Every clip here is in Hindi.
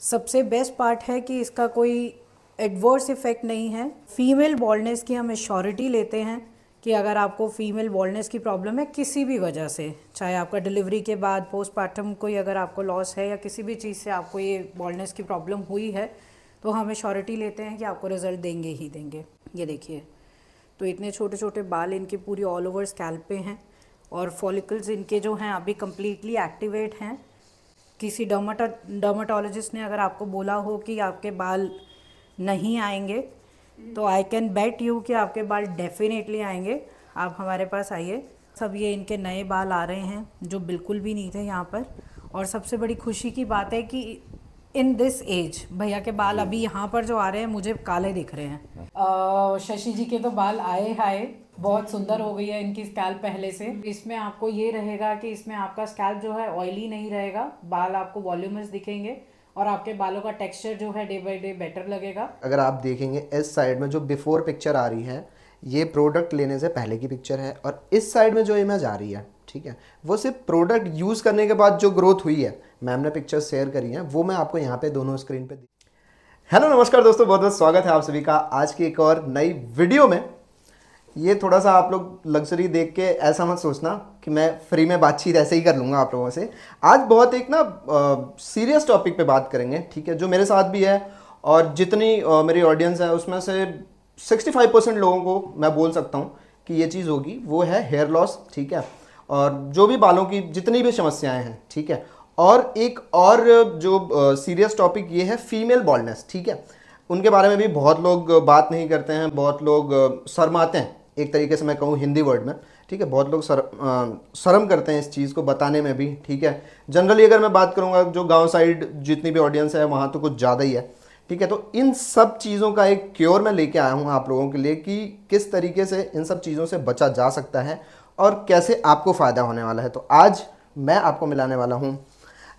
सबसे बेस्ट पार्ट है कि इसका कोई एडवर्स इफ़ेक्ट नहीं है। फीमेल बॉल्डनेस की हम एश्योरिटी लेते हैं कि अगर आपको फीमेल बॉल्डनेस की प्रॉब्लम है किसी भी वजह से, चाहे आपका डिलीवरी के बाद पोस्टपार्टम कोई अगर आपको लॉस है या किसी भी चीज़ से आपको ये बॉल्डनेस की प्रॉब्लम हुई है, तो हम एश्योरिटी लेते हैं कि आपको रिज़ल्ट देंगे ही देंगे। ये देखिए, तो इतने छोटे छोटे बाल इनके पूरी ऑल ओवर स्कैल्प पे हैं और फॉलिकल्स इनके जो हैं अभी कम्प्लीटली एक्टिवेट हैं। किसी डर्माटोलॉजिस्ट ने अगर आपको बोला हो कि आपके बाल नहीं आएंगे, तो आई कैन बेट यू कि आपके बाल डेफिनेटली आएंगे। आप हमारे पास आइए। सब ये इनके नए बाल आ रहे हैं जो बिल्कुल भी नहीं थे यहाँ पर। और सबसे बड़ी खुशी की बात है कि इन दिस एज भैया के बाल अभी यहाँ पर जो आ रहे हैं मुझे काले दिख रहे हैं। शशि जी के तो बाल आए हाय, बहुत सुंदर हो गई है इनकी स्कैल्प पहले से। इसमें आपको ये रहेगा कि इसमें आपका स्कैल्प जो है ऑयली नहीं रहेगा, बाल आपको वॉल्यूमस दिखेंगे और आपके बालों का टेक्सचर जो है डे बाय डे बेटर लगेगा। अगर आप देखेंगे इस साइड में जो बिफोर पिक्चर आ रही है, ये प्रोडक्ट लेने से पहले की पिक्चर है, और इस साइड में जो इमेज आ रही है, ठीक है, वो सिर्फ प्रोडक्ट यूज़ करने के बाद जो ग्रोथ हुई है, मैम ने पिक्चर्स शेयर करी हैं, वो मैं आपको यहाँ पे दोनों स्क्रीन पे। हेलो नमस्कार दोस्तों, बहुत बहुत स्वागत है आप सभी का आज की एक और नई वीडियो में। ये थोड़ा सा आप लोग लग्जरी देख के ऐसा मत सोचना कि मैं फ्री में बातचीत ऐसे ही कर लूँगा आप लोगों से। आज बहुत एक ना सीरियस टॉपिक पे बात करेंगे, ठीक है, जो मेरे साथ भी है और जितनी मेरी ऑडियंस है उसमें से 65% लोगों को मैं बोल सकता हूँ कि ये चीज़ होगी, वो है हेयर लॉस, ठीक है, और जो भी बालों की जितनी भी समस्याएं हैं, ठीक है। और एक और जो सीरियस टॉपिक ये है फीमेल बॉल्डनेस, ठीक है, उनके बारे में भी बहुत लोग बात नहीं करते हैं, बहुत लोग शर्माते हैं, एक तरीके से मैं कहूँ हिंदी वर्ड में, ठीक है, बहुत लोग शर्म करते हैं इस चीज़ को बताने में भी, ठीक है। जनरली अगर मैं बात करूँगा जो गांव साइड जितनी भी ऑडियंस है वहाँ तो कुछ ज़्यादा ही है, ठीक है। तो इन सब चीज़ों का एक क्योर मैं लेके आया हूँ आप लोगों के लिए कि किस तरीके से इन सब चीज़ों से बचा जा सकता है और कैसे आपको फ़ायदा होने वाला है। तो आज मैं आपको मिलाने वाला हूँ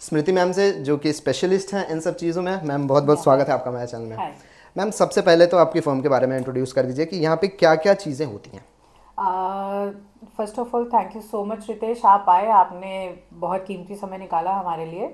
स्मृति मैम से, जो कि स्पेशलिस्ट हैं इन सब चीज़ों में। मैम बहुत बहुत स्वागत है आपका मेरे चैनल में। मैम सबसे पहले तो आपकी फर्म के बारे में इंट्रोड्यूस कर दीजिए कि यहाँ पे क्या क्या चीज़ें होती हैं। First of all thank you so much Ritesh, आप आए, आपने बहुत कीमती समय निकाला हमारे लिए।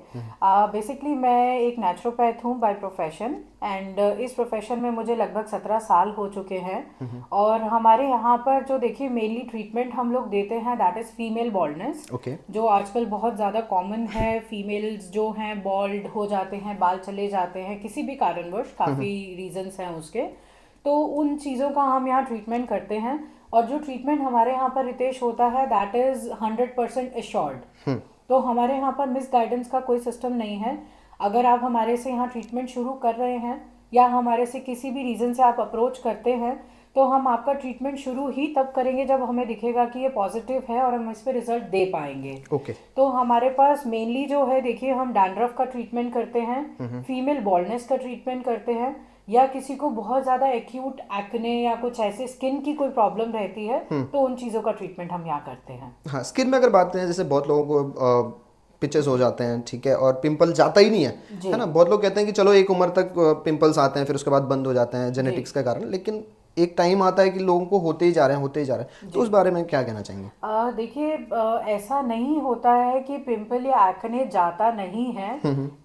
बेसिकली मैं एक नेचुरोपैथ हूँ बाय प्रोफेशन, एंड इस प्रोफेशन में मुझे लगभग 17 साल हो चुके हैं। और हमारे यहाँ पर जो देखिए मेनली ट्रीटमेंट हम लोग देते हैं दैट इज़ फीमेल बॉल्डनेस, जो आजकल बहुत ज़्यादा कॉमन है। फीमेल्स जो हैं बॉल्ड हो जाते हैं, बाल चले जाते हैं किसी भी कारणवश, काफ़ी रीजंस हैं उसके, तो उन चीज़ों का हम यहाँ ट्रीटमेंट करते हैं। और जो ट्रीटमेंट हमारे यहाँ पर रितेश होता है दैट इज़ 100% एश्योर्ड। तो हमारे यहाँ पर मिस गाइडेंस का कोई सिस्टम नहीं है। अगर आप हमारे से यहाँ ट्रीटमेंट शुरू कर रहे हैं या हमारे से किसी भी रीज़न से आप अप्रोच करते हैं, तो हम आपका ट्रीटमेंट शुरू ही तब करेंगे जब हमें दिखेगा कि ये पॉजिटिव है और हम इस पर रिजल्ट दे पाएंगे। तो हमारे पास मेनली जो है देखिए, हम डैंड्रफ का ट्रीटमेंट करते हैं, फीमेल बॉल्डनेस का ट्रीटमेंट करते हैं, या किसी को बहुत ज़्यादा एक्यूट एक्ने या कुछ ऐसे स्किन की कोई प्रॉब्लम रहती है तो उन चीज़ों का ट्रीटमेंट हम यहाँ करते हैं। हाँ, स्किन में अगर बात करें, जैसे बहुत लोगों को पिचेस हो जाते हैं, ठीक है, और पिंपल जाता ही नहीं है ना। बहुत लोग कहते हैं कि चलो एक उम्र तक पिंपल्स आते हैं फिर उसके बाद बंद हो जाते हैं जेनेटिक्स के कारण, लेकिन एक टाइम आता है कि लोगों को होते ही जा रहे हैं। तो उस बारे में क्या कहना चाहेंगे? देखिए, ऐसा नहीं होता है कि पिंपल या एक्ने जाता नहीं है।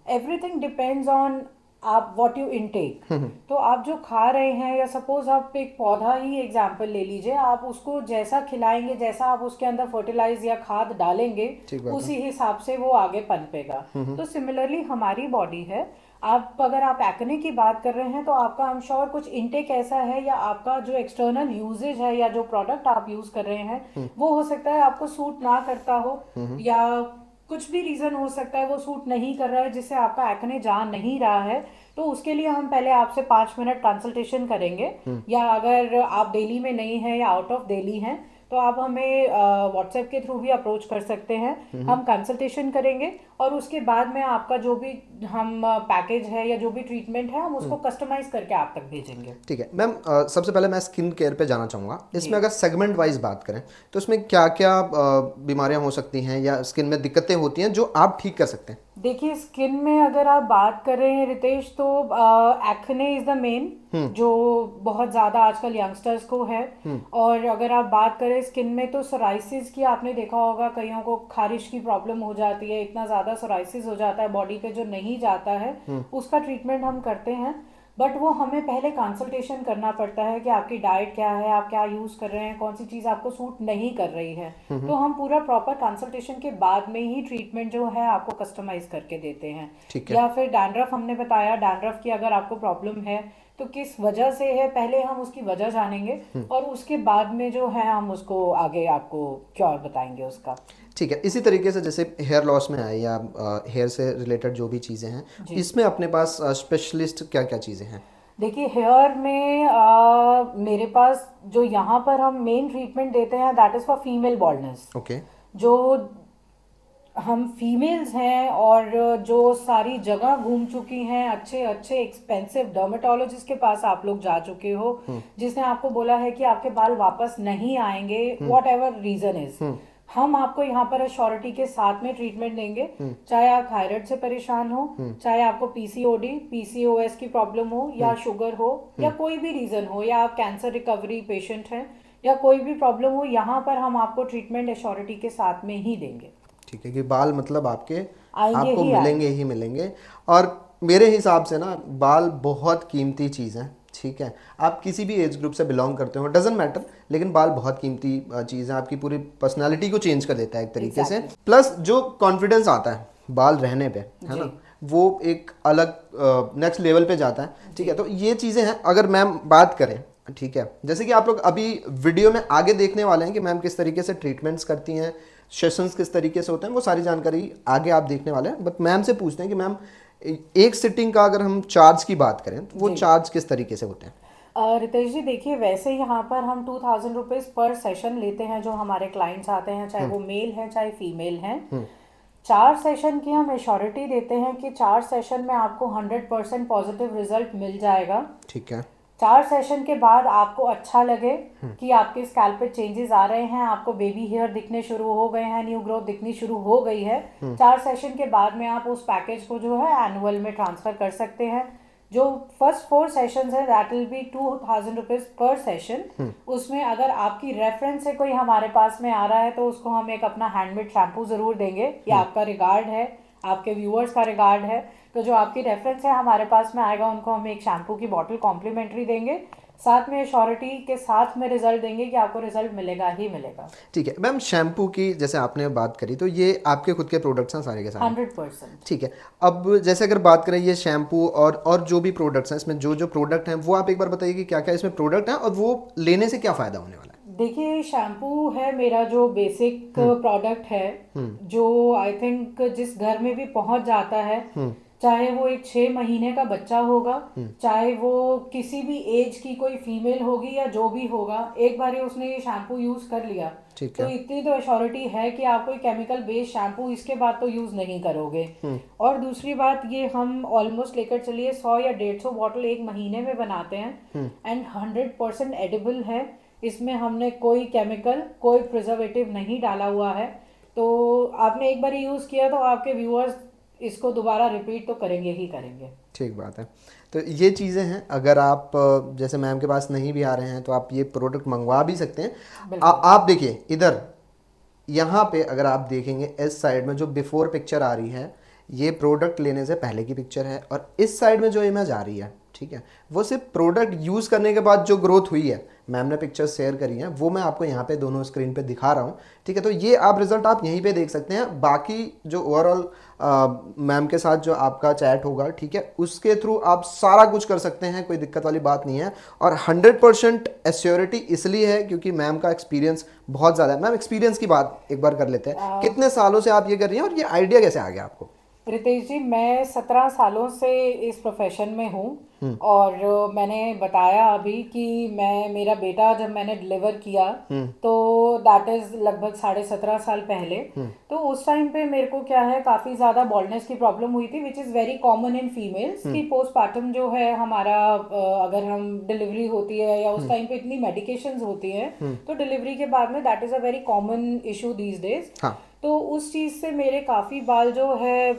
एवरीथिंग डिपेंड्स ऑन आप व्हाट यू इनटेक। तो आप जो खा रहे हैं, या सपोज आप एक पौधा ही एग्जांपल ले लीजिए, आप उसको जैसा खिलाएंगे, जैसा आप उसके अंदर फर्टिलाइज या खाद डालेंगे, उसी हिसाब से वो आगे पनपेगा। तो सिमिलरली हमारी बॉडी है। अगर आप एक्ने की बात कर रहे हैं तो आपका आई एम श्योर कुछ इनटेक ऐसा है, या आपका जो एक्सटर्नल यूजेज है या जो प्रोडक्ट आप यूज कर रहे हैं वो हो सकता है आपको सूट ना करता हो, या कुछ भी रीज़न हो सकता है वो सूट नहीं कर रहा है जिससे आपका एक्ने जा नहीं रहा है। तो उसके लिए हम पहले आपसे 5 मिनट कंसल्टेशन करेंगे, या अगर आप दिल्ली में नहीं हैं या आउट ऑफ दिल्ली हैं तो आप हमें व्हाट्सएप के थ्रू भी अप्रोच कर सकते हैं। हम कंसल्टेशन करेंगे और उसके बाद में आपका जो भी हम पैकेज है या जो भी ट्रीटमेंट है हम उसको कस्टमाइज करके आप तक भेजेंगे। ठीक है मैम, सबसे पहले मैं स्किन केयर पे जाना चाहूँगा। इसमें अगर सेगमेंट वाइज बात करें तो इसमें क्या क्या बीमारियां हो सकती हैं या स्किन में दिक्कतें होती हैं जो आप ठीक कर सकते हैं? देखिए, स्किन में अगर आप बात कर रहे हैं रितेश, तो एक्ने इज द मेन, जो बहुत ज़्यादा आजकल यंगस्टर्स को है। और अगर आप बात करें स्किन में तो सोराइसिस की आपने देखा होगा, कईयों को खारिश की प्रॉब्लम हो जाती है, इतना ज़्यादा ज़्यादा सोराइसिस हो जाता है बॉडी पे जो नहीं जाता है, उसका ट्रीटमेंट हम करते हैं। बट वो हमें पहले कंसल्टेशन करना पड़ता है कि आपकी डाइट क्या है, आप क्या यूज़ कर रहे हैं, कौन सी चीज़ आपको सूट नहीं कर रही है। तो हम पूरा प्रॉपर कंसल्टेशन के बाद में ही ट्रीटमेंट जो है आपको कस्टमाइज करके देते हैं। ठीक है। या फिर डैंड्रफ हमने बताया, डैंड्रफ की अगर आपको प्रॉब्लम है तो किस वजह से है, पहले हम उसकी वजह जानेंगे और उसके बाद में जो है हम उसको आगे आपको क्योर बताएंगे उसका। ठीक है। इसी तरीके से जैसे हेयर लॉस में आए या हेयर से रिलेटेड जो भी चीज़ें हैं, इसमें अपने पास स्पेशलिस्ट क्या क्या चीज़ें हैं? देखिए हेयर में मेरे पास जो यहाँ पर हम मेन ट्रीटमेंट देते हैं that is for female baldness. Okay. जो हम फीमेल्स हैं और जो सारी जगह घूम चुकी हैं, अच्छे अच्छे एक्सपेंसिव डर्मेटोलॉजिस्ट के पास आप लोग जा चुके हो, जिसने आपको बोला है कि आपके बाल वापस नहीं आएंगे, वॉट एवर रीजन इज, हम आपको यहाँ पर अश्योरिटी के साथ में ट्रीटमेंट देंगे। चाहे आप थायराइड से परेशान हो, चाहे आपको पीसीओडी पीसीओएस की प्रॉब्लम हो, या शुगर हो, या कोई भी रीजन हो, या आप कैंसर रिकवरी पेशेंट हैं, या कोई भी प्रॉब्लम हो, यहाँ पर हम आपको ट्रीटमेंट अश्योरिटी के साथ में ही देंगे। ठीक है कि बाल मतलब आपके आएंगे आपको ही मिलेंगे ही मिलेंगे। और मेरे हिसाब से ना बाल बहुत कीमती चीज़ है। ठीक है, आप किसी भी एज ग्रुप से बिलोंग करते हो डजेंट मैटर, लेकिन बाल बहुत कीमती चीज़ है, आपकी पूरी पर्सनालिटी को चेंज कर देता है एक तरीके से। प्लस जो कॉन्फिडेंस आता है बाल रहने पे, है ना, वो एक अलग नेक्स्ट लेवल पे जाता है। ठीक है, तो ये चीज़ें हैं। अगर मैम बात करें, ठीक है, जैसे कि आप लोग अभी वीडियो में आगे देखने वाले हैं कि मैम किस तरीके से ट्रीटमेंट्स करती हैं, सेशंस किस तरीके से होते हैं, वो सारी जानकारी आगे आप देखने वाले हैं। बट मैम से पूछते हैं कि मैम एक सिटिंग का अगर हम चार्ज की बात करें तो वो चार्ज किस तरीके से होते हैं? रितेश जी देखिए, वैसे यहाँ पर हम 2000 रुपीज़ पर सेशन लेते हैं जो हमारे क्लाइंट्स आते हैं, चाहे वो मेल हैं चाहे फीमेल हैं। 4 सेशन की हम एश्योरिटी देते हैं कि 4 सेशन में आपको 100% पॉजिटिव रिजल्ट मिल जाएगा। ठीक है। 4 सेशन के बाद आपको अच्छा लगे कि आपके स्कैल्प पे चेंजेस आ रहे हैं, आपको बेबी हेयर दिखने शुरू हो गए हैं, न्यू ग्रोथ दिखनी शुरू हो गई है, 4 सेशन के बाद में आप उस पैकेज को जो है एनुअल में ट्रांसफर कर सकते हैं। जो फर्स्ट 4 सेशंस है दैट विल बी 2000 रुपीज़ पर सेशन। उसमें अगर आपकी रेफरेंस से कोई हमारे पास में आ रहा है तो उसको हम एक अपना हैंडमेड शैम्पू ज़रूर देंगे। ये आपका रिगार्ड है, आपके व्यूअर्स का रिगार्ड है। तो जो आपकी रेफरेंस है हमारे पास में आएगा, उनको हम एक शैम्पू की बॉटल कॉम्प्लीमेंट्री देंगे, साथ में श्योरिटी के साथ में रिजल्ट देंगे कि आपको रिजल्ट मिलेगा ही मिलेगा। ठीक है मैम, शैम्पू की जैसे आपने बात करी तो ये आपके खुद के प्रोडक्ट्स हैं सारे के सारे? 100%। ठीक है, अब जैसे अगर बात करें ये शैम्पू और जो भी प्रोडक्ट्स हैं, इसमें जो जो प्रोडक्ट हैं वो आप एक बार बताइए कि क्या क्या इसमें प्रोडक्ट हैं और वो लेने से क्या फ़ायदा होने वाला है? देखिए शैम्पू है मेरा जो बेसिक प्रोडक्ट है, जो आई थिंक जिस घर में भी पहुंच जाता है, चाहे वो एक 6 महीने का बच्चा होगा, चाहे वो किसी भी एज की कोई फीमेल होगी या जो भी होगा, एक बार उसने ये शैम्पू यूज कर लिया तो इतनी तो अश्योरिटी है कि आप कोई केमिकल बेस्ड शैम्पू इसके बाद तो यूज नहीं करोगे। और दूसरी बात, ये हम ऑलमोस्ट लेकर चलिए 100 या 150 बॉटल एक महीने में बनाते हैं एंड 100% एडिबल है। इसमें हमने कोई केमिकल, कोई प्रिजर्वेटिव नहीं डाला हुआ है। तो आपने एक बार यूज किया तो आपके व्यूअर्स इसको दोबारा रिपीट तो करेंगे ही करेंगे। ठीक बात है। तो ये चीज़ें हैं, अगर आप जैसे मैम के पास नहीं भी आ रहे हैं तो आप ये प्रोडक्ट मंगवा भी सकते हैं। आप देखिए इधर यहाँ पे अगर आप देखेंगे इस साइड में जो बिफोर पिक्चर आ रही है ये प्रोडक्ट लेने से पहले की पिक्चर है, और इस साइड में जो इमेज आ रही है, ठीक है, वो सिर्फ प्रोडक्ट यूज़ करने के बाद जो ग्रोथ हुई है, मैम ने पिक्चर शेयर करी है, वो मैं आपको यहाँ पे दोनों स्क्रीन पे दिखा रहा हूँ। ठीक है, तो ये आप रिजल्ट आप यहीं पे देख सकते हैं। बाकी जो ओवरऑल मैम के साथ जो आपका चैट होगा, ठीक है, उसके थ्रू आप सारा कुछ कर सकते हैं, कोई दिक्कत वाली बात नहीं है। और 100% एश्योरिटी इसलिए है क्योंकि मैम का एक्सपीरियंस बहुत ज़्यादा है। मैम एक्सपीरियंस की बात एक बार कर लेते हैं, कितने सालों से आप ये कर रही हैं और ये आइडिया कैसे आ गया आपको? रितेश जी, मैं 17 सालों से इस प्रोफेशन में हूँ और मैंने बताया अभी कि मेरा बेटा जब मैंने डिलीवर किया तो दैट इज लगभग 17.5 साल पहले। तो उस टाइम पे मेरे को क्या है, काफ़ी ज़्यादा बॉल्डनेस की प्रॉब्लम हुई थी which is very common in females कि पोस्टपार्टम जो है हमारा, अगर हम डिलीवरी होती है या उस टाइम पे इतनी मेडिकेशंस होती हैं तो डिलीवरी के बाद में that is a very common issue these days. तो उस चीज़ से मेरे काफ़ी बाल जो है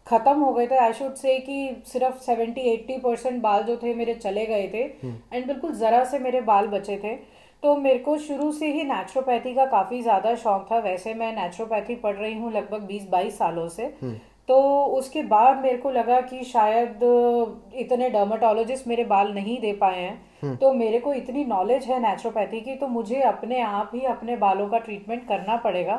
ख़त्म हो गए थे। आई शुड से कि सिर्फ 70-80% बाल जो थे मेरे चले गए थे एंड बिल्कुल ज़रा से मेरे बाल बचे थे। तो मेरे को शुरू से ही नेचुरोपैथी का काफ़ी ज़्यादा शौक था। वैसे मैं नेचुरोपैथी पढ़ रही हूँ लगभग 20-22 सालों से। तो उसके बाद मेरे को लगा कि शायद इतने डर्माटोलॉजिस्ट मेरे बाल नहीं दे पाए हैं, तो मेरे को इतनी नॉलेज है नेचुरोपैथी की, तो मुझे अपने आप ही अपने बालों का ट्रीटमेंट करना पड़ेगा।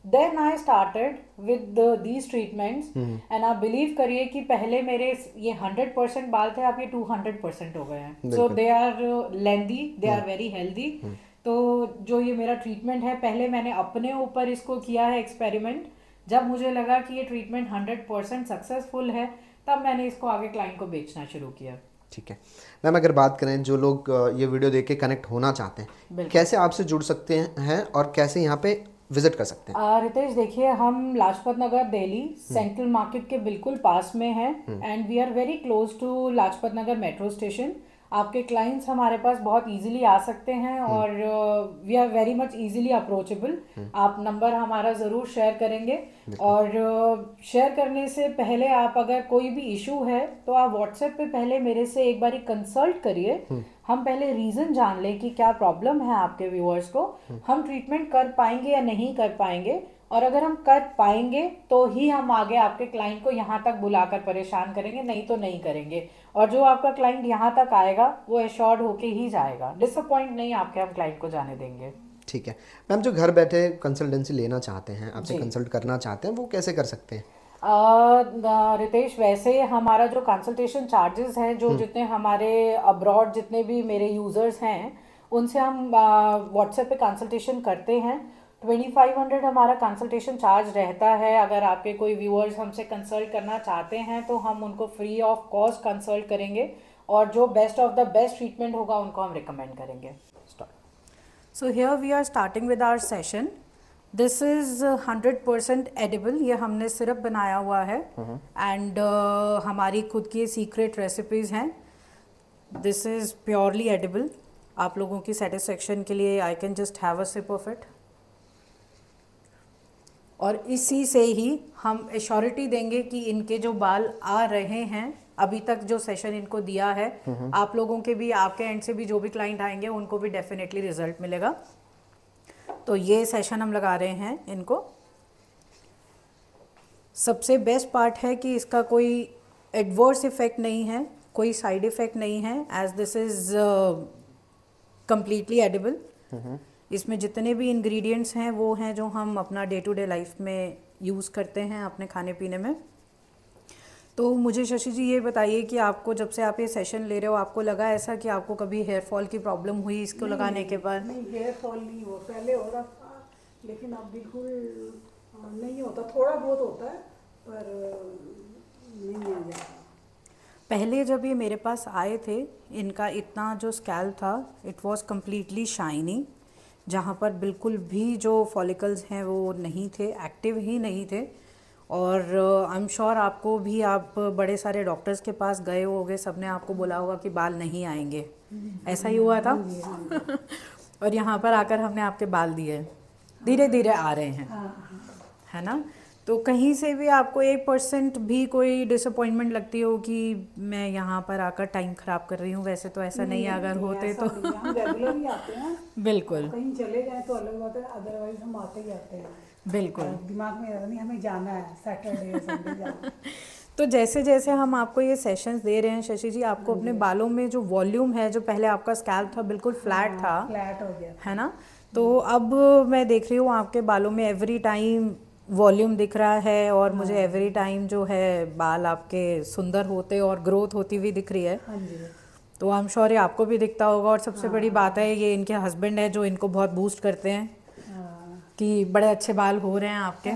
Then I started with these treatments, and आप बिलीव करिए कि पहले मेरे ये 100% बाल थे, अब ये 200% हो गए हैं। So they are lengthy, they are very healthy. तो जो ये मेरा ट्रीटमेंट है, पहले मैंने अपने ऊपर इसको किया है एक्सपेरिमेंट। जब मुझे लगा कि ये ट्रीटमेंट 100% सक्सेसफुल है, तब मैंने इसको आगे क्लाइंट को बेचना शुरू किया। ठीक है मैम, अगर बात करें जो लोग ये वीडियो देख के कनेक्ट होना चाहते हैं, कैसे आपसे जुड़ सकते हैं और कैसे यहाँ पे विजिट कर सकते हैं? रितेश, देखिए, हम लाजपत नगर दिल्ली सेंट्रल मार्केट के बिल्कुल पास में हैं, and we are very close to Lajpat Nagar metro station. आपके क्लाइंट्स हमारे पास बहुत इजीली आ सकते हैं, और we are very much easily approachable. आप नंबर हमारा ज़रूर शेयर करेंगे, और शेयर करने से पहले आप अगर कोई भी इशू है तो आप व्हाट्सएप पे पहले मेरे से एक बारी कंसल्ट करिए। हम पहले रीज़न जान लें कि क्या प्रॉब्लम है आपके व्यूअर्स को, हम ट्रीटमेंट कर पाएंगे या नहीं कर पाएंगे, और अगर हम कर पाएंगे तो ही हम आगे आपके क्लाइंट को यहाँ तक बुलाकर परेशान करेंगे, नहीं तो नहीं करेंगे। और जो आपका क्लाइंट यहाँ तक आएगा वो एश्योर्ड होके ही जाएगा, डिसअपॉइंट नहीं आपके हम क्लाइंट को जाने देंगे। ठीक है मैम, जो घर बैठे कंसल्टेंसी लेना चाहते हैं, आपसे कंसल्ट करना चाहते हैं, वो कैसे कर सकते हैं? रितेश, वैसे हमारा जो कंसल्टेशन चार्जेस हैं, जो जितने हमारे अब्रॉड जितने भी मेरे यूज़र्स हैं, उनसे हम व्हाट्सएप पे कंसल्टेशन करते हैं। 2500 हमारा कंसल्टेशन चार्ज रहता है। अगर आपके कोई व्यूअर्स हमसे कंसल्ट करना चाहते हैं तो हम उनको फ्री ऑफ कॉस्ट कंसल्ट करेंगे, और जो best of the best treatment होगा उनको हम रिकमेंड करेंगे। So here we are starting with our session. This is 100% edible. ये हमने सिरप बनाया हुआ है, एंड हमारी खुद की सीक्रेट रेसिपीज़ हैं। This is purely edible. आप लोगों की सेटिस्फेक्शन के लिए I can just have a sip of it, और इसी से ही हम एश्योरिटी देंगे कि इनके जो बाल आ रहे हैं, अभी तक जो सेशन इनको दिया है, आप लोगों के भी, आपके एंड से भी जो भी क्लाइंट आएंगे उनको भी डेफिनेटली रिजल्ट मिलेगा। तो ये सेशन हम लगा रहे हैं इनको। सबसे बेस्ट पार्ट है कि इसका कोई एडवर्स इफेक्ट नहीं है, कोई साइड इफ़ेक्ट नहीं है, as this is completely edible. इसमें जितने भी इंग्रेडिएंट्स हैं वो हैं जो हम अपना डे टू डे लाइफ में यूज़ करते हैं अपने खाने पीने में। तो मुझे शशि जी ये बताइए कि आपको, जब से आप ये सेशन ले रहे हो, आपको लगा ऐसा कि आपको कभी हेयर फॉल की प्रॉब्लम हुई इसको लगाने के बाद? नहीं, हेयर फॉल नहीं हुआ। पहले हो रहा था, लेकिन अब बिल्कुल नहीं होता। थोड़ा बहुत होता है पर नहीं आ जाता। पहले जब ये मेरे पास आए थे, इनका इतना जो स्कैल्प था, इट वाज कम्प्लीटली शाइनी, जहाँ पर बिल्कुल भी जो फॉलिकल्स हैं वो नहीं थे, एक्टिव ही नहीं थे। और आई एम श्योर आपको भी, आप बड़े सारे डॉक्टर्स के पास गए होंगे, सबने आपको बोला होगा कि बाल नहीं आएंगे, ऐसा ही हुआ था। और यहाँ पर आकर हमने आपके बाल दिए, धीरे धीरे आ रहे हैं, है ना? तो कहीं से भी आपको 1% भी कोई डिसअपॉइंटमेंट लगती हो कि मैं यहाँ पर आकर टाइम ख़राब कर रही हूँ? वैसे तो ऐसा नहीं, अगर होते तो हम रेगुलर ही आते हैं। बिल्कुल, कहीं चले जाए तो अलग बात है, अदरवाइज हम आते ही आते हैं। बिल्कुल दिमाग में नहीं हमें जाना है, सैटरडे संडे जाना। तो जैसे जैसे हम आपको ये सेशंस दे रहे हैं शशि जी, आपको अपने बालों में जो वॉल्यूम है, जो पहले आपका स्कैल्प था बिल्कुल फ्लैट था, फ्लैट हो गया, है ना? तो अब मैं देख रही हूँ आपके बालों में एवरी टाइम वॉल्यूम दिख रहा है, और मुझे एवरी टाइम जो है बाल आपके सुंदर होते और ग्रोथ होती हुई दिख रही है। हाँ जी। तो आई एम श्योर ये आपको भी दिखता होगा। और सबसे बड़ी बात है, ये इनके हस्बैंड है जो इनको बहुत बूस्ट करते हैं कि बड़े अच्छे बाल हो रहे हैं आपके।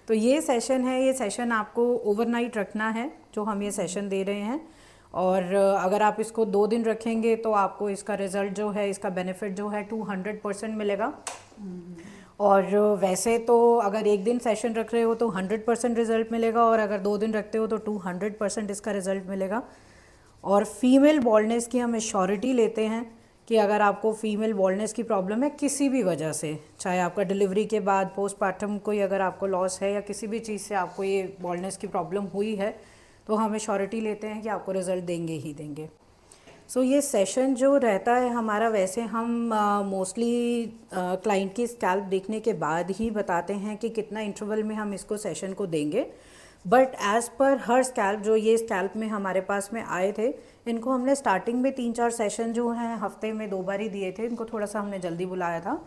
तो ये सेशन है, ये सेशन आपको ओवरनाइट रखना है, जो हम ये सेशन दे रहे हैं। और अगर आप इसको 2 दिन रखेंगे तो आपको इसका रिज़ल्ट जो है, इसका बेनिफिट जो है 200% मिलेगा। और वैसे तो अगर 1 दिन सेशन रख रहे हो तो 100% रिज़ल्ट मिलेगा, और अगर 2 दिन रखते हो तो 200% इसका रिज़ल्ट मिलेगा। और फीमेल बॉल्डनेस की हम एश्योरिटी लेते हैं कि अगर आपको फीमेल बॉल्डनेस की प्रॉब्लम है किसी भी वजह से, चाहे आपका डिलीवरी के बाद पोस्टमार्टम कोई अगर आपको लॉस है या किसी भी चीज़ से आपको ये बॉल्डनेस की प्रॉब्लम हुई है, तो हम एश्योरिटी लेते हैं कि आपको रिज़ल्ट देंगे ही देंगे। सो ये सेशन जो रहता है हमारा, वैसे हम मोस्टली क्लाइंट की स्कैल्प देखने के बाद ही बताते हैं कि कितना इंटरवल में हम इसको सेशन को देंगे। But as per her scalp, जो ये स्कैल्प में हमारे पास में आए थे, इनको हमने स्टार्टिंग में 3-4 सेशन जो हैं हफ्ते में 2 बार ही दिए थे। इनको थोड़ा सा हमने जल्दी बुलाया था,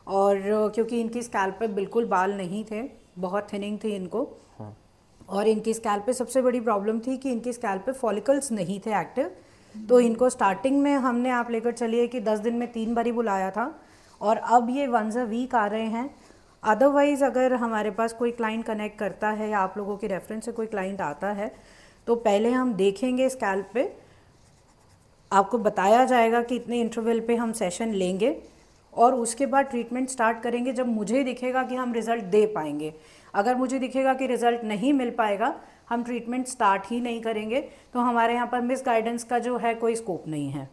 और क्योंकि इनकी स्कैल्प पे बिल्कुल बाल नहीं थे, बहुत थिनिंग थी इनको। और इनकी स्कैल्प पे सबसे बड़ी प्रॉब्लम थी कि इनकी स्कैल्प पे फॉलिकल्स नहीं थे एक्टिव। तो इनको स्टार्टिंग में हमने, आप लेकर चलिए कि 10 दिन में 3 बार ही बुलाया था, और अब ये वंस अ वीक आ रहे हैं। अदरवाइज़ अगर हमारे पास कोई क्लाइंट कनेक्ट करता है या आप लोगों के रेफरेंस से कोई क्लाइंट आता है, तो पहले हम देखेंगे स्कैल्प पे, आपको बताया जाएगा कि इतने इंटरवल पे हम सेशन लेंगे, और उसके बाद ट्रीटमेंट स्टार्ट करेंगे जब मुझे दिखेगा कि हम रिज़ल्ट दे पाएंगे। अगर मुझे दिखेगा कि रिज़ल्ट नहीं मिल पाएगा, हम ट्रीटमेंट स्टार्ट ही नहीं करेंगे। तो हमारे यहाँ पर मिस गाइडेंस का जो है कोई स्कोप नहीं है।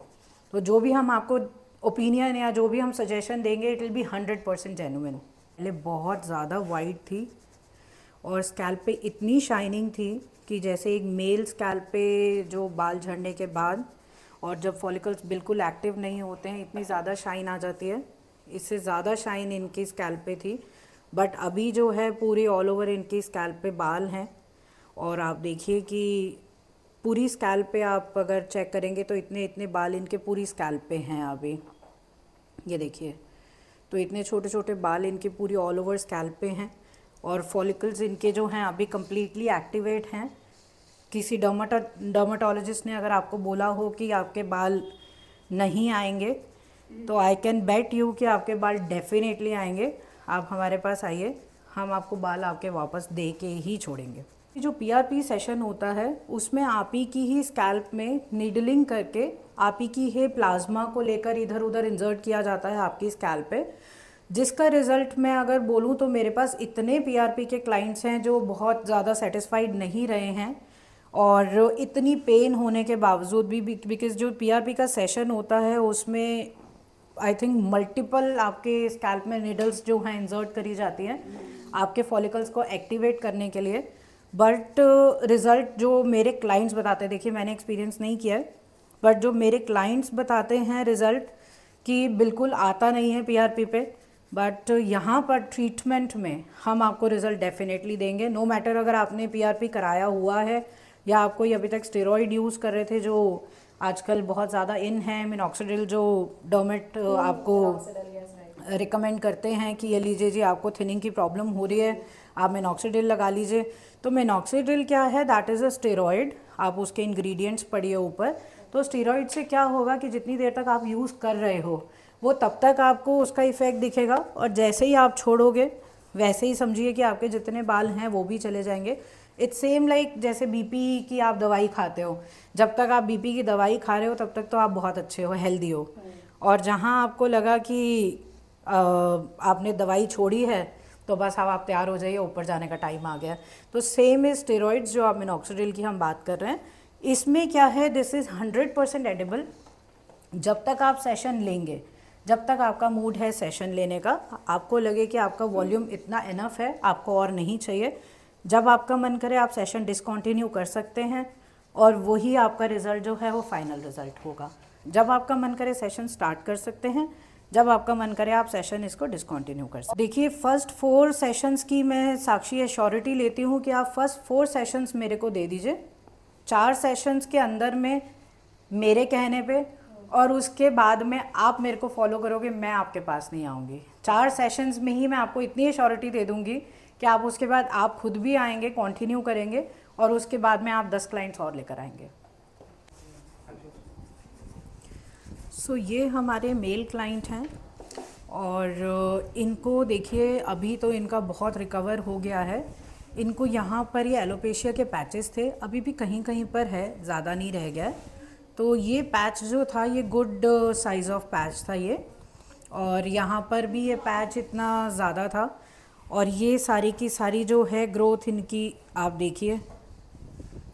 तो जो भी हम आपको ओपिनियन या जो भी हम सजेशन देंगे, इट विल बी 100% जेन्युइन। पहले बहुत ज़्यादा वाइट थी और स्कैल्प पे इतनी शाइनिंग थी कि जैसे एक मेल स्कैल्प पे जो बाल झड़ने के बाद और जब फॉलिकल्स बिल्कुल एक्टिव नहीं होते हैं, इतनी ज़्यादा शाइन आ जाती है। इससे ज़्यादा शाइन इनकी स्कैल्प पे थी। बट अभी जो है पूरी ऑल ओवर इनकी स्कैल्प पे बाल हैं, और आप देखिए कि पूरी स्कैल्प पे आप अगर चेक करेंगे तो इतने इतने बाल इनके पूरी स्कैल्प पे हैं अभी। ये देखिए, तो इतने छोटे छोटे बाल इनके पूरी ऑल ओवर स्कैल्प पे हैं, और फॉलिकल्स इनके जो हैं अभी कम्प्लीटली एक्टिवेट हैं। किसी डर्माटोलॉजिस्ट ने अगर आपको बोला हो कि आपके बाल नहीं आएंगे, तो आई कैन बेट यू कि आपके बाल डेफिनेटली आएंगे। आप हमारे पास आइए, हम आपको बाल आपके वापस दे के ही छोड़ेंगे। जो पीआरपी सेशन होता है, उसमें आप ही की ही स्कैल्प में नीडलिंग करके आप ही की ही प्लाज्मा को लेकर इधर उधर इंसर्ट किया जाता है आपकी स्कैल्प पे, जिसका रिज़ल्ट मैं अगर बोलूँ तो मेरे पास इतने पीआरपी के क्लाइंट्स हैं जो बहुत ज़्यादा सेटिस्फाइड नहीं रहे हैं, और इतनी पेन होने के बावजूद भी, बिकॉज जो पीआरपी का सेशन होता है उसमें आई थिंक मल्टीपल आपके स्कैल्प में निडल्स जो हैं इंसर्ट करी जाती हैं आपके फॉलिकल्स को एक्टिवेट करने के लिए। बट रिज़ल्ट जो मेरे क्लाइंट्स बताते हैं, देखिए मैंने एक्सपीरियंस नहीं किया है, बट जो मेरे क्लाइंट्स बताते हैं रिज़ल्ट कि बिल्कुल आता नहीं है पीआरपी पे। बट यहाँ पर ट्रीटमेंट में हम आपको रिज़ल्ट डेफिनेटली देंगे, नो मैटर अगर आपने पीआरपी कराया हुआ है या आप कोई अभी तक स्टेरॉइड यूज़ कर रहे थे, जो आजकल बहुत ज़्यादा इन है। मिनॉक्सिडिल जो डर्मेट आपको रिकमेंड करते हैं कि ये लीजिए जी, आपको थिनिंग की प्रॉब्लम हो रही है, आप मिनॉक्सिडिल लगा लीजिए। तो मिनॉक्सिडिल क्या है? That is a steroid. आप उसके इंग्रेडिएंट्स पढ़िए ऊपर। तो स्टेरॉइड से क्या होगा कि जितनी देर तक आप यूज़ कर रहे हो वो तब तक आपको उसका इफ़ेक्ट दिखेगा, और जैसे ही आप छोड़ोगे वैसे ही समझिए कि आपके जितने बाल हैं वो भी चले जाएंगे। इट्स सेम लाइक जैसे बीपी की आप दवाई खाते हो, जब तक आप बीपी की दवाई खा रहे हो तब तक तो आप बहुत अच्छे हो, हेल्दी हो, और जहाँ आपको लगा कि आपने दवाई छोड़ी है तो बस अब आप तैयार हो जाइए, ऊपर जाने का टाइम आ गया। तो सेम इज स्टेरॉइड्स जो आप मिनॉक्सिडिल की हम बात कर रहे हैं, इसमें क्या है, दिस इज़ 100% एडिबल। जब तक आप सेशन लेंगे, जब तक आपका मूड है सेशन लेने का, आपको लगे कि आपका वॉल्यूम इतना इनफ है, आपको और नहीं चाहिए, जब आपका मन करे आप सेशन डिसकंटिन्यू कर सकते हैं, और वही आपका रिज़ल्ट जो है वो फाइनल रिज़ल्ट होगा। जब आपका मन करे सेशन स्टार्ट कर सकते हैं, जब आपका मन करे आप सेशन इसको डिसकंटिन्यू कर सकते हैं। देखिए, फर्स्ट 4 सेशंस की मैं साक्षी एश्योरिटी लेती हूँ कि आप फर्स्ट 4 सेशंस मेरे को दे दीजिए। 4 सेशंस के अंदर में मेरे कहने पे, और उसके बाद में आप मेरे को फॉलो करोगे, मैं आपके पास नहीं आऊँगी। 4 सेशंस में ही मैं आपको इतनी एश्योरिटी दे दूँगी कि आप उसके बाद आप खुद भी आएंगे, कंटिन्यू करेंगे, और उसके बाद में आप 10 क्लाइंट्स और लेकर आएंगे। सो ये हमारे मेल क्लाइंट हैं, और इनको देखिए अभी तो इनका बहुत रिकवर हो गया है। इनको यहाँ पर ये एलोपेशिया के पैचेस थे, अभी भी कहीं कहीं पर है, ज़्यादा नहीं रह गया। तो ये पैच जो था ये गुड साइज़ ऑफ पैच था ये, और यहाँ पर भी ये पैच इतना ज़्यादा था, और ये सारी की सारी जो है ग्रोथ इनकी आप देखिए,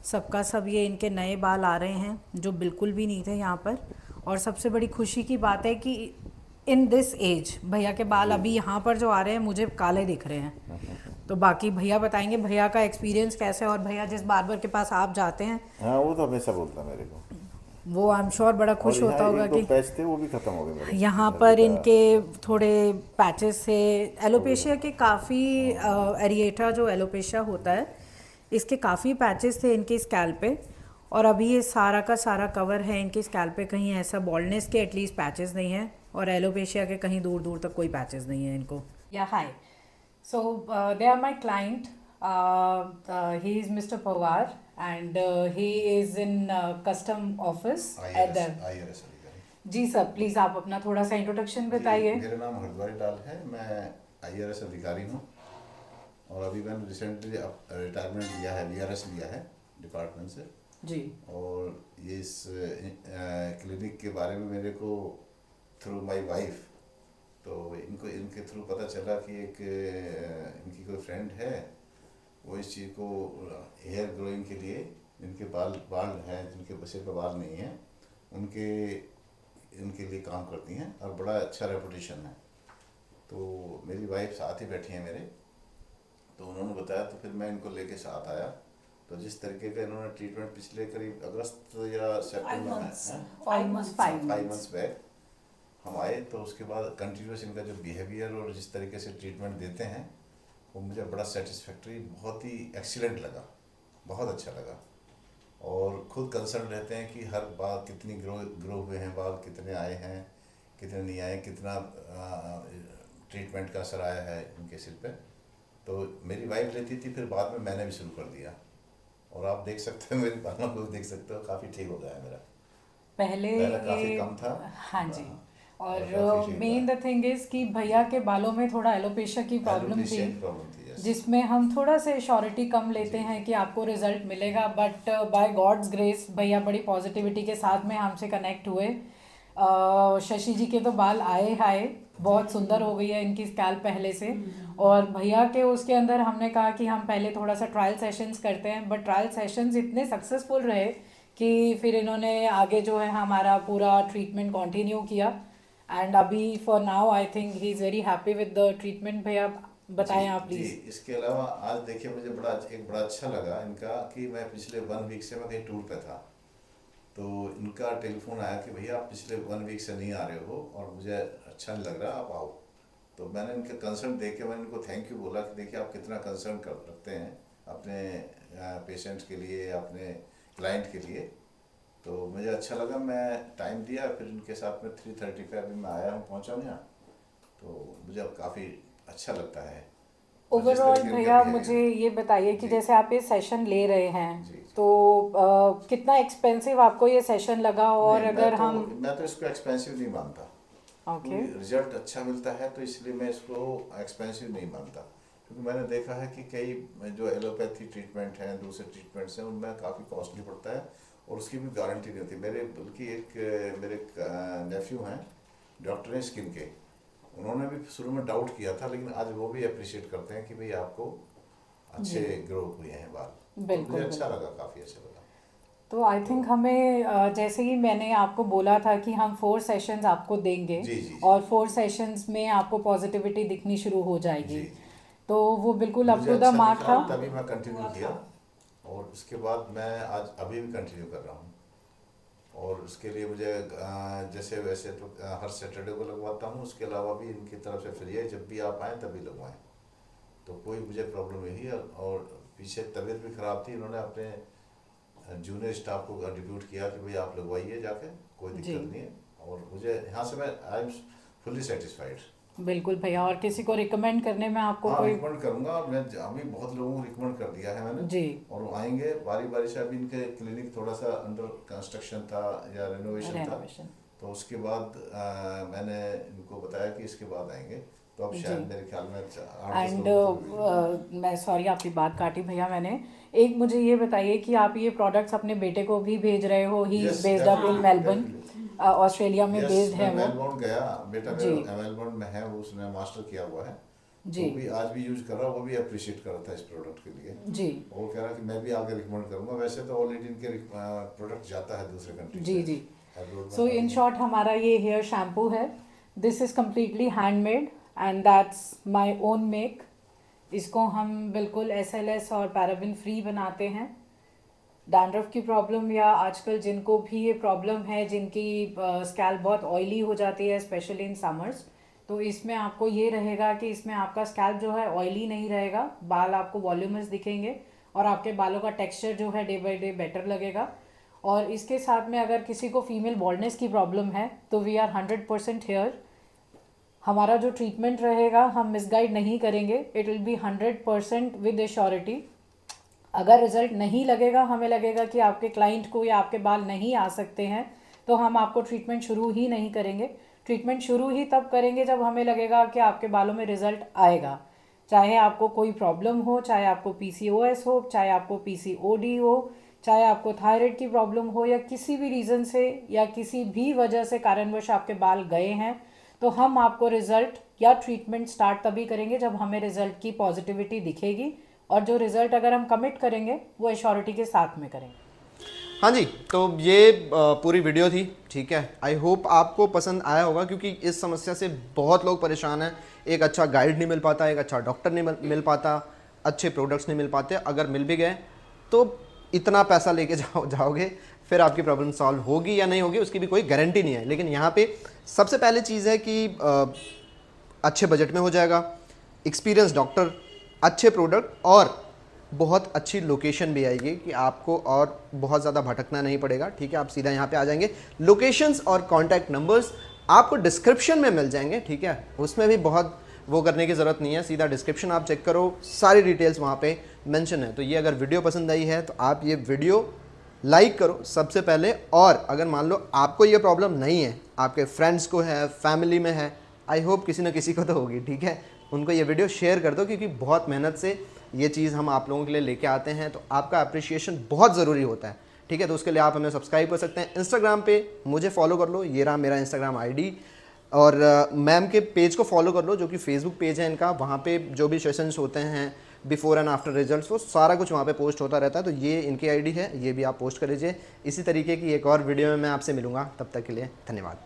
सबका सब ये इनके नए बाल आ रहे हैं जो बिल्कुल भी नहीं थे यहाँ पर। और सबसे बड़ी खुशी की बात है कि इन दिस एज भैया के बाल अभी यहाँ पर जो आ रहे हैं मुझे काले दिख रहे हैं। तो बाकी भैया बताएंगे भैया का एक्सपीरियंस कैसे है, और भैया जिस बार्बर के पास आप जाते हैं। हाँ, वो तो हमेशा बोलता है मेरे को। वो आई एम श्योर बड़ा और खुश यहाँ होता होगा एक दो कि पैच थे वो भी खत्म हो गए मेरे। यहाँ दर्द पर का। इनके थोड़े पैचेस से एलोपेशिया के काफ़ी एरिएटा जो एलोपेशिया होता है इसके काफ़ी पैचेस थे इनके स्कैल्प पे, और अभी ये सारा का सारा कवर है इनके स्कैल्प पे, कहीं ऐसा बॉल्डनेस के एटलीस्ट पैचेस नहीं है, और एलोपेशिया के कहीं दूर दूर तक कोई पैचेस नहीं है इनको। या hi, so they are my client, he is mister Pawar and he is in custom office at the. IRS अधिकारी। जी सर, प्लीज़ आप अपना थोड़ा सा इंट्रोडक्शन बताइए। मेरा नाम हरद्वारी लाल है, मैं IRS अधिकारी हूँ और अभी मैंने रिसेंटली रिटायरमेंट लिया है, VRS लिया है डिपार्टमेंट से जी। और ये इस क्लिनिक के बारे में मेरे को थ्रू माय वाइफ, तो इनको इनके थ्रू पता चला कि एक इनकी कोई फ्रेंड है वो इस चीज़ को हेयर ग्रोइंग के लिए, जिनके बाल हैं, जिनके सिर पे बाल नहीं हैं, इनके लिए काम करती हैं और बड़ा अच्छा रेपुटेशन है। तो मेरी वाइफ साथ ही बैठी हैं मेरे, तो उन्होंने बताया तो फिर मैं इनको लेके साथ आया। तो जिस तरीके का इन्होंने ट्रीटमेंट पिछले करीब अगस्त या सितंबर में 5 5 मंथ्स बैक हम आए, तो उसके बाद कंटिन्यूस इनका जो बिहेवियर और जिस तरीके से ट्रीटमेंट देते हैं वो मुझे बड़ा सेटिस्फैक्ट्री, बहुत ही एक्सीलेंट लगा, बहुत अच्छा लगा। और खुद कंसर्न रहते हैं कि हर बार कितनी ग्रो हुए हैं बाल, कितने आए हैं, कितने नहीं आए, कितना ट्रीटमेंट का असर आया है इनके सिर पे। तो मेरी वाइफ लेती थी, फिर बाद में मैंने भी शुरू कर दिया और आप देख सकते हो मेरे बालों को, देख सकते हो काफ़ी ठीक हो गया है मेरा। पहले काफ़ी कम था। हाँ जी। और काफ़ी ठीक मेन था। द थिंग इज कि भैया के बालों में थोड़ा एलोपेशिया की प्रॉब्लम Alopecia की थी, प्रॉब्लम थी, yes। जिसमें हम थोड़ा सा श्योरिटी कम लेते हैं कि आपको रिजल्ट मिलेगा, बट बाय गॉड्स ग्रेस भैया बड़ी पॉजिटिविटी के साथ में हमसे कनेक्ट हुए। शशि जी के तो बाल आए हाय, बहुत सुंदर हो गई है इनकी स्कैल्प पहले से। और भैया के उसके अंदर हमने कहा कि हम पहले थोड़ा सा ट्रायल सेशंस करते हैं, बट ट्रायल सेशंस इतने सक्सेसफुल रहे कि फिर इन्होंने आगे जो है हमारा पूरा ट्रीटमेंट कंटिन्यू किया, एंड अभी for now I think he is very happy with the treatment. भैया बताएं आप जी, प्लीज़। इसके अलावा आज देखिए मुझे बड़ा अच्छा लगा इनका कि मैं पिछले 1 वीक से मैं कहीं टूर पे था, तो इनका टेलीफोन आया कि भैया आप पिछले 1 वीक से नहीं आ रहे हो और मुझे अच्छा नहीं लग रहा, आप आओ। तो मैंने इनके कंसर्न देख के मैंने इनको थैंक यू बोला कि देखिए आप कितना कंसर्न रखते हैं अपने पेशेंट्स के लिए, अपने क्लाइंट के लिए। तो मुझे अच्छा लगा, मैं टाइम दिया, फिर इनके साथ में 3:35 में आया हूँ, पहुँचा हूँ यहाँ। तो मुझे अब काफ़ी अच्छा लगता है। और जिस ओवरऑल तरीके का भैया behavior- मुझे ये बताइए कि जी। जैसे आप ये सेशन ले रहे हैं जी। तो कितना एक्सपेंसिव आपको ये सेशन लगा, और नहीं, अगर मैं तो इसको एक्सपेंसिव नहीं मानता। ओके रिजल्ट अच्छा मिलता है तो इसलिए मैं इसको एक्सपेंसिव नहीं मानता, क्योंकि मैंने देखा है कि कई जो एलोपैथी ट्रीटमेंट हैं, दूसरे ट्रीटमेंट्स हैं, उनमें काफ़ी कॉस्टली पड़ता है और उसकी भी गारंटी नहीं होती। बल्कि मेरे नेफ्यू हैं, डॉक्टर हैं स्किन के, उन्होंने भी शुरू में डाउट किया था, लेकिन आज वो भी अप्रिशिएट करते हैं कि भाई आपको अच्छे ग्रो हुए हैं बाल। बिल्कुल, मुझे अच्छा लगा, काफ़ी अच्छा लगा। तो आई थिंक हमें जैसे ही मैंने आपको बोला था कि हम 4 सेशंस आपको देंगे, जी, जी, जी। और 4 सेशंस में आपको पॉजिटिविटी दिखनी शुरू हो जाएगी, जी, तो वो बिल्कुल अप मुझे टू द अच्छा मार्क दिखा, था। तभी मैं कंटिन्यू किया और उसके बाद मैं आज अभी भी कंटिन्यू कर रहा हूँ। और उसके लिए मुझे जैसे वैसे तो हर सैटरडे को लगवाता हूँ, उसके अलावा भी इनकी तरफ से फ्री है, जब भी आप आएँ तभी लगवाएं। तो कोई मुझे प्रॉब्लम नहीं है। और पीछे तबीयत भी ख़राब थी, इन्होंने अपने जूनियर स्टाफ को डिप्यूट किया कि भाई आप लगवाइए जाके, कोई दिक्कत नहीं है। और मुझे यहाँ से आई एम फुल्ली सेटिस्फाइड। बिल्कुल भैया, और किसी को रिकमेंड करने में आपको हाँ, कोई? रिकमेंड करूँगा, मैं अभी बहुत लोगों को रिकमेंड कर दिया है मैंने जी। और वो आएंगे बारी बारी से। अभी इनके क्लिनिक थोड़ा सा अंडर कंस्ट्रक्शन था या रेनोवेशन था, तो उसके बाद मैंने इनको बताया कि इसके बाद आएंगे, तो अब शायद मेरे ख्याल में 8-10 एंड लोग मैं सॉरी आपकी बात काटी भैया मैंने। एक मुझे ये बताइए कि आप ये प्रोडक्ट्स अपने बेटे को भी भेज रहे हो? He is based up in Melbourne, Australia में बेस्ड है वो। मेलबोर्न गया, बेटा जी। मेरा मेलबोर्न में है, वो उसने मास्टर किया हुआ है, जी। वो भी आज भी यूज कर रहा है, वो भी अप्रिशिएट कर रहा था इस प्रोडक्ट के लिए। जी। वो कह रहा कि मैं भी आगे रिकमेंड करूंगा। वैसे तो ऑलरेडी इनके प्रोडक्ट जाता है दूसरे country ji ji. So in short हमारा ये हेयर शैम्पू है, this is completely handmade and that's my own make. इसको हम बिल्कुल SLS और पैराबिन फ्री बनाते हैं, डैंड्रफ की प्रॉब्लम या आजकल जिनको भी ये प्रॉब्लम है, जिनकी स्कैल्प बहुत ऑयली हो जाती है स्पेशली इन समर्स, तो इसमें आपको ये रहेगा कि इसमें आपका स्कैल्प जो है ऑयली नहीं रहेगा, बाल आपको वॉल्यूमस दिखेंगे और आपके बालों का टेक्सचर जो है डे बाय डे बेटर लगेगा। और इसके साथ में अगर किसी को फीमेल बॉल्डनेस की प्रॉब्लम है तो वी आर 100% हेयर। हमारा जो ट्रीटमेंट रहेगा हम मिसगाइड नहीं करेंगे, it will be 100% with assurity. अगर रिजल्ट नहीं लगेगा, हमें लगेगा कि आपके क्लाइंट को या आपके बाल नहीं आ सकते हैं, तो हम आपको ट्रीटमेंट शुरू ही नहीं करेंगे। ट्रीटमेंट शुरू ही तब करेंगे जब हमें लगेगा कि आपके बालों में रिजल्ट आएगा। चाहे आपको कोई प्रॉब्लम हो, चाहे आपको PCOS हो, चाहे आपको PCOD हो, चाहे आपको थायराइड की प्रॉब्लम हो, या किसी भी रीज़न से या किसी भी वजह से कारणवश आपके बाल गए हैं, तो हम आपको रिजल्ट या ट्रीटमेंट स्टार्ट तभी करेंगे जब हमें रिजल्ट की पॉजिटिविटी दिखेगी, और जो रिजल्ट अगर हम कमिट करेंगे वो एश्योरिटी के साथ में करेंगे। हाँ जी, तो ये पूरी वीडियो थी, ठीक है। आई होप आपको पसंद आया होगा, क्योंकि इस समस्या से बहुत लोग परेशान हैं। एक अच्छा गाइड नहीं मिल पाता, एक अच्छा डॉक्टर नहीं मिल पाता, अच्छे प्रोडक्ट्स नहीं मिल पाते। अगर मिल भी गए तो इतना पैसा लेके जाओगे, फिर आपकी प्रॉब्लम सॉल्व होगी या नहीं होगी उसकी भी कोई गारंटी नहीं है। लेकिन यहाँ पे सबसे पहले चीज़ है कि अच्छे बजट में हो जाएगा, एक्सपीरियंस डॉक्टर, अच्छे प्रोडक्ट और बहुत अच्छी लोकेशन भी आएगी कि आपको और बहुत ज़्यादा भटकना नहीं पड़ेगा, ठीक है। आप सीधा यहाँ पे आ जाएंगे। लोकेशंस और कॉन्टैक्ट नंबर्स आपको डिस्क्रिप्शन में मिल जाएंगे, ठीक है। उसमें भी बहुत वो करने की ज़रूरत नहीं है, सीधा डिस्क्रिप्शन आप चेक करो, सारी डिटेल्स वहाँ पे मेंशन है। तो ये अगर वीडियो पसंद आई है तो आप ये वीडियो लाइक करो सबसे पहले। और अगर मान लो आपको ये प्रॉब्लम नहीं है, आपके फ्रेंड्स को है, फैमिली में है, आई होप किसी न किसी को तो होगी, ठीक है, उनको ये वीडियो शेयर कर दो, क्योंकि बहुत मेहनत से ये चीज़ हम आप लोगों के लिए लेके आते हैं। तो आपका अप्रिशिएशन बहुत ज़रूरी होता है, ठीक है। तो उसके लिए आप हमें सब्सक्राइब कर सकते हैं। इंस्टाग्राम पे मुझे फॉलो कर लो, ये रहा मेरा इंस्टाग्राम ID। और मैम के पेज को फॉलो कर लो, जो कि फेसबुक पेज है इनका। वहाँ पे जो भी सेशंस होते हैं, बिफोर एंड आफ्टर रिजल्ट्स, वो सारा कुछ वहाँ पे पोस्ट होता रहता है। तो ये इनकी ID है, ये भी आप पोस्ट कर लीजिए। इसी तरीके की एक और वीडियो में मैं आपसे मिलूँगा, तब तक के लिए धन्यवाद।